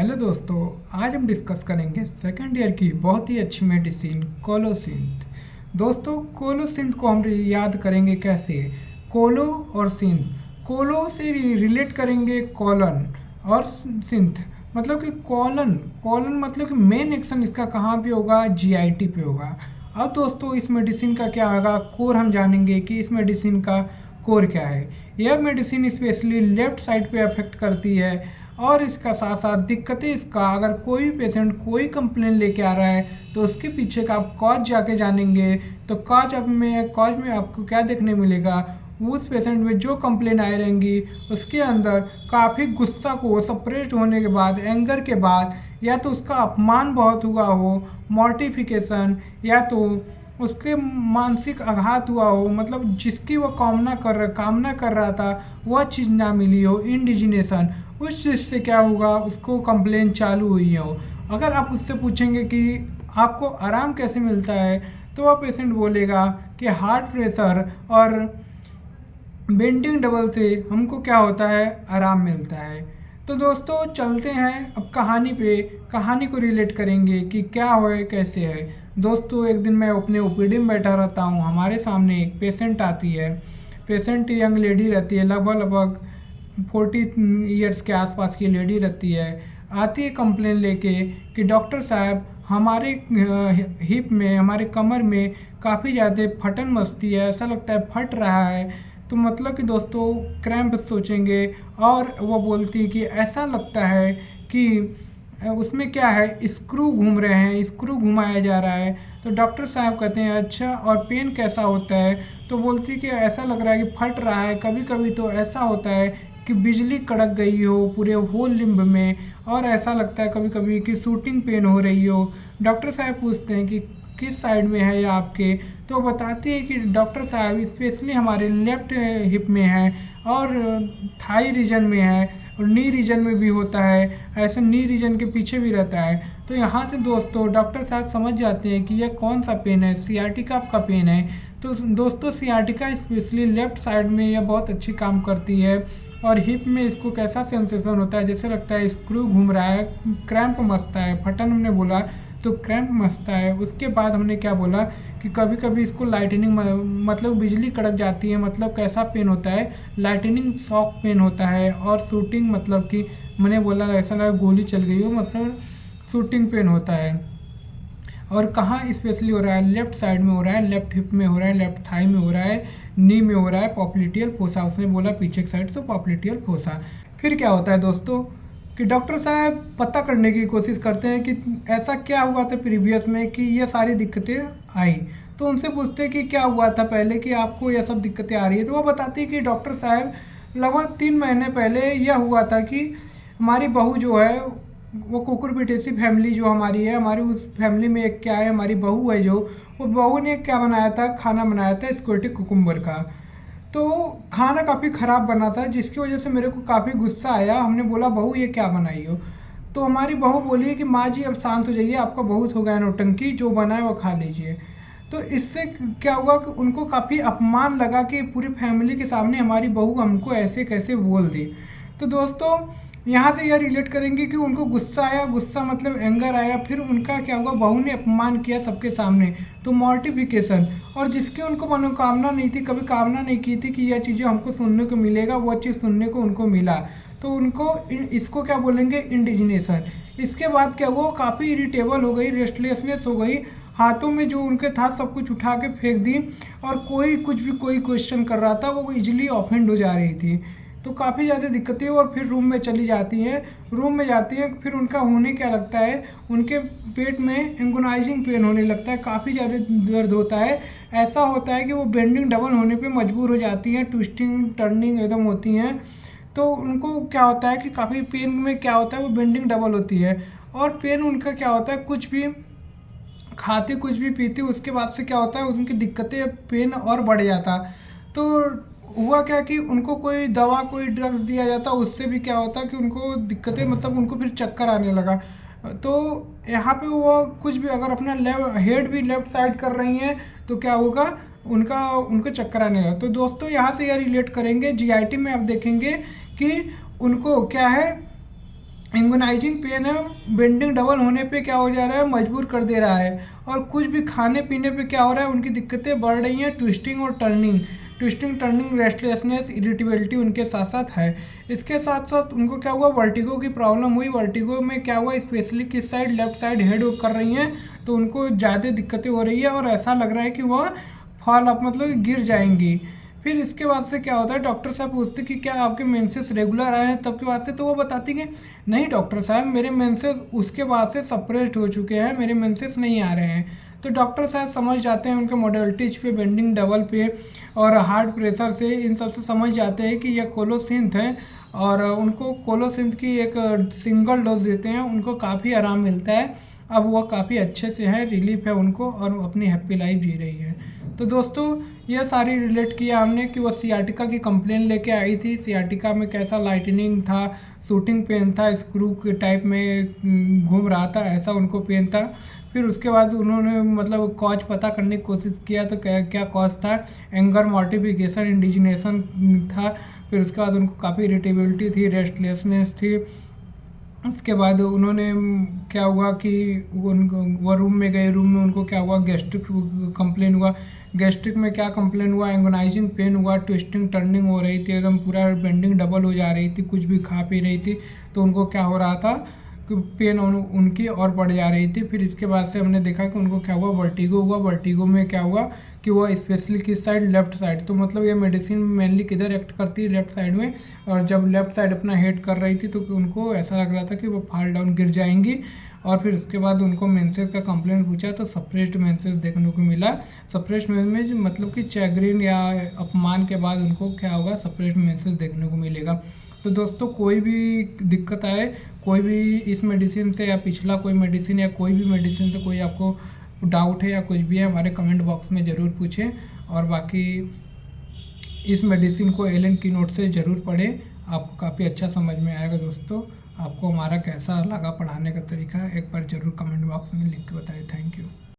Hello दोस्तों। आज हम डिस्कस करेंगे सेकेंड ईयर की बहुत ही अच्छी मेडिसिन कोलोसिंथ। दोस्तों, कोलोसिंथ को हम याद करेंगे कैसे? कोलो और सिंथ। कोलो से रिलेट करेंगे कॉलन, और सिंथ मतलब कि कॉलन। कॉलन मतलब कि मेन एक्शन इसका कहाँ पे होगा? जीआईटी पे होगा। अब दोस्तों, इस मेडिसिन का क्या होगा? कोर हम जानेंगे कि इस मेडिसिन का कोर क्या है। यह मेडिसिन स्पेशली लेफ्ट साइड पे अफेक्ट करती है, और इसका साथ साथ दिक्कतें इसका, अगर कोई भी पेशेंट कोई कंप्लेन लेके आ रहा है तो उसके पीछे का आप कॉज जाके जानेंगे। तो कॉज में आपको क्या देखने मिलेगा? उस पेशेंट में जो कंप्लेन आए रहेंगी उसके अंदर काफ़ी गुस्सा को सप्रेस्ड होने के बाद, एंगर के बाद, या तो उसका अपमान बहुत हुआ हो, मॉर्टिफिकेशन, या तो उसके मानसिक आघात हुआ हो, मतलब जिसकी वो कामना कर रहा था वह चीज़ ना मिली हो, इंडिजिनेशन, उस चीज़ से क्या होगा? उसको कंप्लेन चालू हुई हो। अगर आप उससे पूछेंगे कि आपको आराम कैसे मिलता है, तो वह पेशेंट बोलेगा कि हार्ट प्रेशर और बेंडिंग डबल से हमको क्या होता है? आराम मिलता है। तो दोस्तों, चलते हैं अब कहानी पे। कहानी को रिलेट करेंगे कि क्या है कैसे है। दोस्तों, एक दिन मैं अपने ओपीडी में बैठा रहता हूँ। हमारे सामने एक पेशेंट आती है। पेशेंट यंग लेडी रहती है, लगभग लगभग 40 ईयर्स के आसपास की लेडी रहती है। आती है कंप्लेन लेके कि डॉक्टर साहब, हमारे हिप में, हमारे कमर में काफ़ी ज़्यादा फटन मचती है, ऐसा लगता है फट रहा है। तो मतलब कि दोस्तों, क्रैम्प सोचेंगे। और वो बोलती कि ऐसा लगता है कि उसमें क्या है, स्क्रू घूम रहे हैं, स्क्रू घुमाया जा रहा है। तो डॉक्टर साहब कहते हैं अच्छा, और पेन कैसा होता है? तो बोलती कि ऐसा लग रहा है कि फट रहा है, कभी कभी तो ऐसा होता है कि बिजली कड़क गई हो पूरे होल लिम्ब में, और ऐसा लगता है कभी कभी कि शूटिंग पेन हो रही हो। डॉक्टर साहब पूछते हैं कि किस साइड में है या आपके? तो बताती है कि डॉक्टर साहब स्पेशली हमारे लेफ्ट हिप में है, और थाई रीजन में है, और नी रीजन में भी होता है, ऐसे नी रीजन के पीछे भी रहता है। तो यहाँ से दोस्तों डॉक्टर साहब समझ जाते हैं कि यह कौन सा पेन है, सियाटिका आपका पेन है। तो दोस्तों, सियाटिका स्पेशली लेफ्ट साइड में यह बहुत अच्छी काम करती है। और हिप में इसको कैसा सेंसेशन होता है? जैसे लगता है स्क्रू घूम रहा है, क्रैम्प मचता है, फटन हमने बोला तो क्रैम्प मचता है। उसके बाद हमने क्या बोला कि कभी कभी इसको लाइटनिंग, मतलब बिजली कड़क जाती है, मतलब कैसा पेन होता है? लाइटनिंग शॉक पेन होता है। और शूटिंग मतलब कि मैंने बोला ऐसा लगा गोली चल गई हो, मतलब शूटिंग पेन होता है। और कहाँ स्पेशली हो रहा है? लेफ्ट साइड में हो रहा है, लेफ्ट हिप में हो रहा है, लेफ्ट थाई में हो रहा है, नी में हो रहा है, पॉप्लिटियल फोसा। उसने बोला पीछे की साइड, तो पॉप्लिटियल फोसा। फिर क्या होता है दोस्तों कि डॉक्टर साहब पता करने की कोशिश करते हैं कि ऐसा क्या हुआ था प्रीवियस में कि ये सारी दिक्कतें आई। तो उनसे पूछते हैं कि क्या हुआ था पहले कि आपको ये सब दिक्कतें आ रही है। तो वो बताती है कि डॉक्टर साहब, लगभग 3 महीने पहले यह हुआ था कि हमारी बहू जो है, वो कुकुरबिटेसी फैमिली जो हमारी है, हमारी उस फैमिली में एक क्या है, हमारी बहू है जो, वो बहू ने क्या बनाया था? खाना बनाया था स्क्विड कुकुम्बर का। तो खाना काफ़ी ख़राब बना था, जिसकी वजह से मेरे को काफ़ी गुस्सा आया। हमने बोला बहू ये क्या बनाई हो? तो हमारी बहू बोली कि माँ जी अब शांत हो जाइए, आपका बहुत हो गया नौटंकी, जो बना है वो खा लीजिए। तो इससे क्या हुआ कि उनको काफ़ी अपमान लगा कि पूरी फैमिली के सामने हमारी बहू हमको ऐसे कैसे बोल दी। तो दोस्तों, यहाँ से यह रिलेट करेंगे कि उनको गुस्सा आया, गुस्सा मतलब एंगर आया, फिर उनका क्या हुआ, बहू ने अपमान किया सबके सामने, तो मॉर्टिफिकेशन। और जिसकी उनको मनोकामना नहीं थी, कभी कामना नहीं की थी कि यह चीज़ें हमको सुनने को मिलेगा, वह चीज़ सुनने को उनको मिला। तो उनको इसको क्या बोलेंगे? इंडिजिनेशन। इसके बाद क्या हुआ, काफ़ी इरिटेबल हो गई, रेस्टलेसनेस हो गई, हाथों में जो उनके था सब कुछ उठा के फेंक दी, और कोई कुछ भी कोई क्वेश्चन कर रहा था वो इजीली ऑफेंड हो जा रही थी। तो काफ़ी ज़्यादा दिक्कतें, और फिर रूम में चली जाती हैं। रूम में जाती हैं, फिर उनका होने क्या लगता है, उनके पेट में एंगोनाइजिंग पेन होने लगता है, काफ़ी ज़्यादा दर्द होता है। ऐसा होता है कि वो बेंडिंग डबल होने पे मजबूर हो जाती हैं, ट्विस्टिंग टर्निंग एकदम होती हैं। तो उनको क्या होता है कि काफ़ी पेन में क्या होता है, वो बेंडिंग डबल होती है। और पेन उनका क्या होता है, कुछ भी खाते कुछ भी पीते, उसके बाद से क्या होता है, उनकी दिक्कतें, पेन और बढ़ जाता। तो हुआ क्या कि उनको कोई दवा, कोई ड्रग्स दिया जाता, उससे भी क्या होता कि उनको दिक्कतें, मतलब उनको फिर चक्कर आने लगा। तो यहाँ पे वो कुछ भी अगर अपना हेड भी लेफ्ट साइड कर रही हैं तो क्या होगा, उनको चक्कर आने लगा। तो दोस्तों, यहाँ से यह रिलेट करेंगे जीआईटी में। आप देखेंगे कि उनको क्या है, एंगोनाइजिंग पेन है, बेंडिंग डबल होने पे क्या हो जा रहा है, मजबूर कर दे रहा है। और कुछ भी खाने पीने पे क्या हो रहा है, उनकी दिक्कतें बढ़ रही हैं। ट्विस्टिंग और turning, twisting turning, restlessness, irritability उनके साथ साथ है। इसके साथ साथ उनको क्या हुआ, वर्टिगो की प्रॉब्लम हुई। वर्टिगो में क्या हुआ, स्पेशली किस साइड, लेफ्ट साइड हेड कर रही हैं, तो उनको ज़्यादा दिक्कतें हो रही है और ऐसा लग रहा है कि वह फॉल अप मतलब गिर जाएंगी। फिर इसके बाद से क्या होता है, डॉक्टर साहब पूछते कि क्या आपके मेंसेस रेगुलर आए हैं तब के बाद से, तो वो बताती कि नहीं डॉक्टर साहब, मेरे मेंसेस उसके बाद से सप्रेस्ड हो चुके हैं, मेरे मेंसेस नहीं आ रहे हैं। तो डॉक्टर साहब समझ जाते हैं उनके मोडेलिटीज पे, बेंडिंग डबल पे और हार्ट प्रेशर से, इन सब से समझ जाते हैं कि यह कोलोसिंथ है। और उनको कोलोसिंथ की एक सिंगल डोज देते हैं, उनको काफ़ी आराम मिलता है। अब वो काफ़ी अच्छे से है, रिलीफ है उनको और अपनी हैप्पी लाइफ जी रही है। तो दोस्तों यह सारी रिलेट किया हमने कि वो सियाटिका की कंप्लेन लेके आई थी। सियाटिका में कैसा लाइटनिंग था, शूटिंग पेन था, स्क्रू के टाइप में घूम रहा था, ऐसा उनको पेन था। फिर उसके बाद उन्होंने मतलब कॉज पता करने की कोशिश किया, तो क्या क्या कॉज था, एंगर, मॉर्टिफिकेशन, इंडिजिनेशन था। फिर उसके बाद उनको काफ़ी इरिटेबिलिटी थी, रेस्टलेसनेस थी। उसके बाद उन्होंने क्या हुआ कि उनको वो रूम में गए, रूम में उनको क्या हुआ, गैस्ट्रिक कंप्लेन हुआ। गैस्ट्रिक में क्या कंप्लेन हुआ, एंगोनाइजिंग पेन हुआ, ट्विस्टिंग टर्निंग हो रही थी, एकदम पूरा बेंडिंग डबल हो जा रही थी, कुछ भी खा पी रही थी तो उनको क्या हो रहा था कि पेन उनकी और बढ़ जा रही थी। फिर इसके बाद से हमने देखा कि उनको क्या हुआ, वर्टिगो हुआ। वर्टिगो में क्या हुआ कि वो स्पेशली किस साइड, लेफ्ट साइड। तो मतलब ये मेडिसिन मेनली किधर एक्ट करती है, लेफ्ट साइड में। और जब लेफ्ट साइड अपना हेड कर रही थी तो उनको ऐसा लग रहा था कि वो फॉल डाउन गिर जाएंगी। और फिर उसके बाद उनको मेंसेस का कंप्लेंट पूछा तो सप्रेस्ड मेंसेस देखने को मिला। सप्रेस्ड मेंसेस मतलब कि चैग्रिन या अपमान के बाद उनको क्या होगा, सप्रेस्ड मेंसेस देखने को मिलेगा। तो दोस्तों कोई भी दिक्कत आए, कोई भी इस मेडिसिन से या पिछला कोई मेडिसिन या कोई भी मेडिसिन से कोई आपको डाउट है या कुछ भी है, हमारे कमेंट बॉक्स में ज़रूर पूछें। और बाकी इस मेडिसिन को एलन की नोट से ज़रूर पढ़ें, आपको काफ़ी अच्छा समझ में आएगा। दोस्तों आपको हमारा कैसा लगा पढ़ाने का तरीका, एक बार ज़रूर कमेंट बॉक्स में लिख के बताएं। Thank you.